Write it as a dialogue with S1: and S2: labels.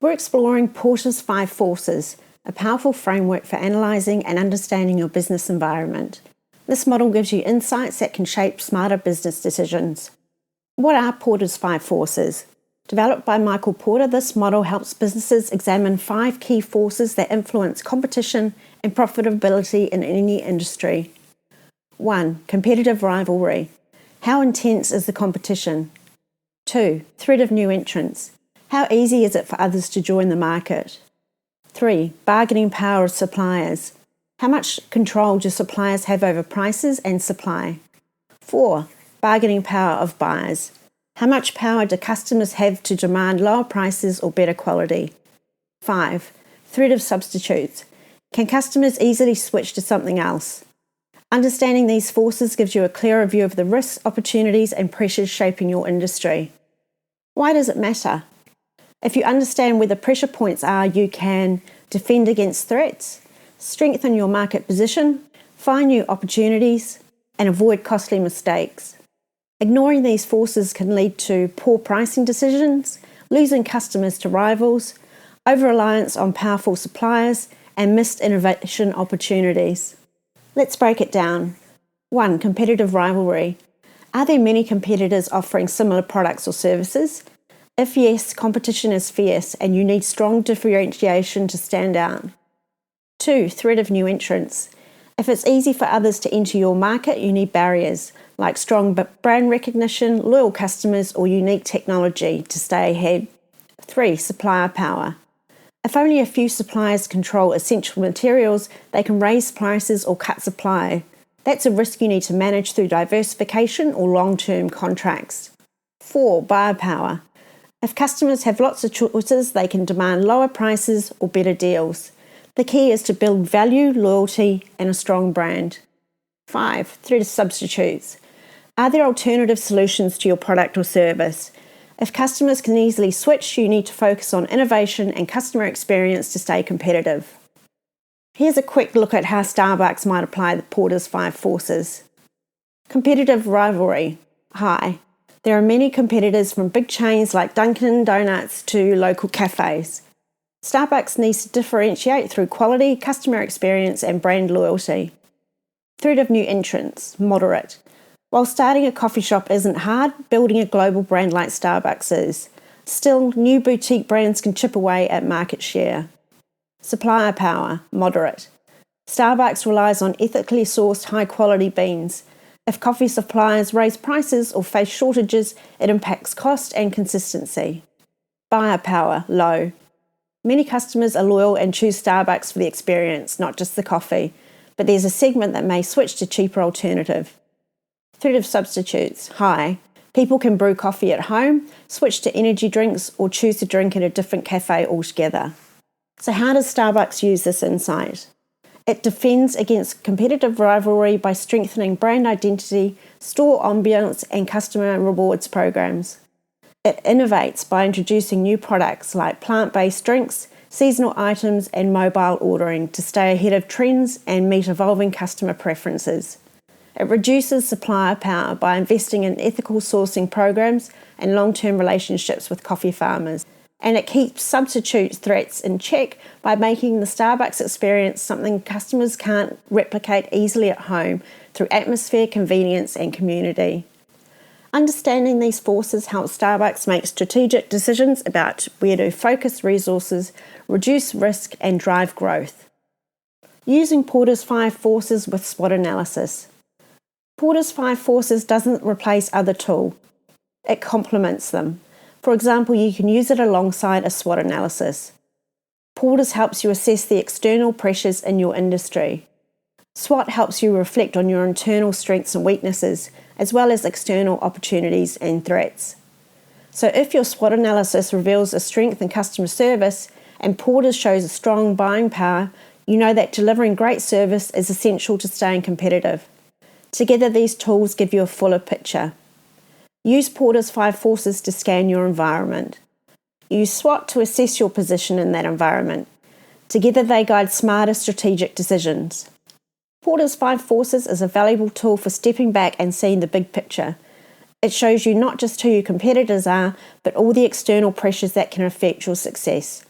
S1: We're exploring Porter's 5 Forces, a powerful framework for analysing and understanding your business environment. This model gives you insights that can shape smarter business decisions. What are Porter's 5 Forces? Developed by Michael Porter, this model helps businesses examine 5 key forces that influence competition and profitability in any industry. 1. Competitive rivalry. How intense is the competition? 2. Threat of new entrants. How easy is it for others to join the market? 3. Bargaining power of suppliers. How much control do suppliers have over prices and supply? 4. Bargaining power of buyers. How much power do customers have to demand lower prices or better quality? 5. Threat of substitutes. Can customers easily switch to something else? Understanding these forces gives you a clearer view of the risks, opportunities, and pressures shaping your industry. Why does it matter? If you understand where the pressure points are, you can defend against threats, strengthen your market position, find new opportunities, and avoid costly mistakes. Ignoring these forces can lead to poor pricing decisions, losing customers to rivals, over-reliance on powerful suppliers, and missed innovation opportunities. Let's break it down. 1. Competitive rivalry. Are there many competitors offering similar products or services? If yes, competition is fierce and you need strong differentiation to stand out. 2. Threat of new entrants. If it's easy for others to enter your market, you need barriers like strong brand recognition, loyal customers, or unique technology to stay ahead. 3. Supplier power. If only a few suppliers control essential materials, they can raise prices or cut supply. That's a risk you need to manage through diversification or long-term contracts. 4. Buyer power. If customers have lots of choices, they can demand lower prices or better deals. The key is to build value, loyalty, and a strong brand. 5. Threat of substitutes. Are there alternative solutions to your product or service? If customers can easily switch, you need to focus on innovation and customer experience to stay competitive. Here's a quick look at how Starbucks might apply the Porter's 5 Forces. Competitive rivalry. High. There are many competitors from big chains like Dunkin' Donuts to local cafes. Starbucks needs to differentiate through quality, customer experience, and brand loyalty. Threat of new entrants. Moderate. While starting a coffee shop isn't hard, building a global brand like Starbucks is. Still, new boutique brands can chip away at market share. Supplier power. Moderate. Starbucks relies on ethically sourced high-quality beans. If coffee suppliers raise prices or face shortages, it impacts cost and consistency. Buyer power. Low. Many customers are loyal and choose Starbucks for the experience, not just the coffee, but there's a segment that may switch to cheaper alternative. Threat of substitutes. High. People can brew coffee at home, switch to energy drinks, or choose to drink at a different cafe altogether. So how does Starbucks use this insight? It defends against competitive rivalry by strengthening brand identity, store ambience, and customer rewards programs. It innovates by introducing new products like plant-based drinks, seasonal items, and mobile ordering to stay ahead of trends and meet evolving customer preferences. It reduces supplier power by investing in ethical sourcing programs and long-term relationships with coffee farmers. And it keeps substitute threats in check by making the Starbucks experience something customers can't replicate easily at home through atmosphere, convenience, and community. Understanding these forces helps Starbucks make strategic decisions about where to focus resources, reduce risk, and drive growth. Using Porter's 5 Forces with SWOT analysis. Porter's 5 Forces doesn't replace other tools. It complements them. For example, you can use it alongside a SWOT analysis. Porter's helps you assess the external pressures in your industry. SWOT helps you reflect on your internal strengths and weaknesses, as well as external opportunities and threats. So if your SWOT analysis reveals a strength in customer service and Porter's shows a strong buying power, you know that delivering great service is essential to staying competitive. Together, these tools give you a fuller picture. Use Porter's 5 Forces to scan your environment. Use SWOT to assess your position in that environment. Together, they guide smarter strategic decisions. Porter's 5 Forces is a valuable tool for stepping back and seeing the big picture. It shows you not just who your competitors are, but all the external pressures that can affect your success.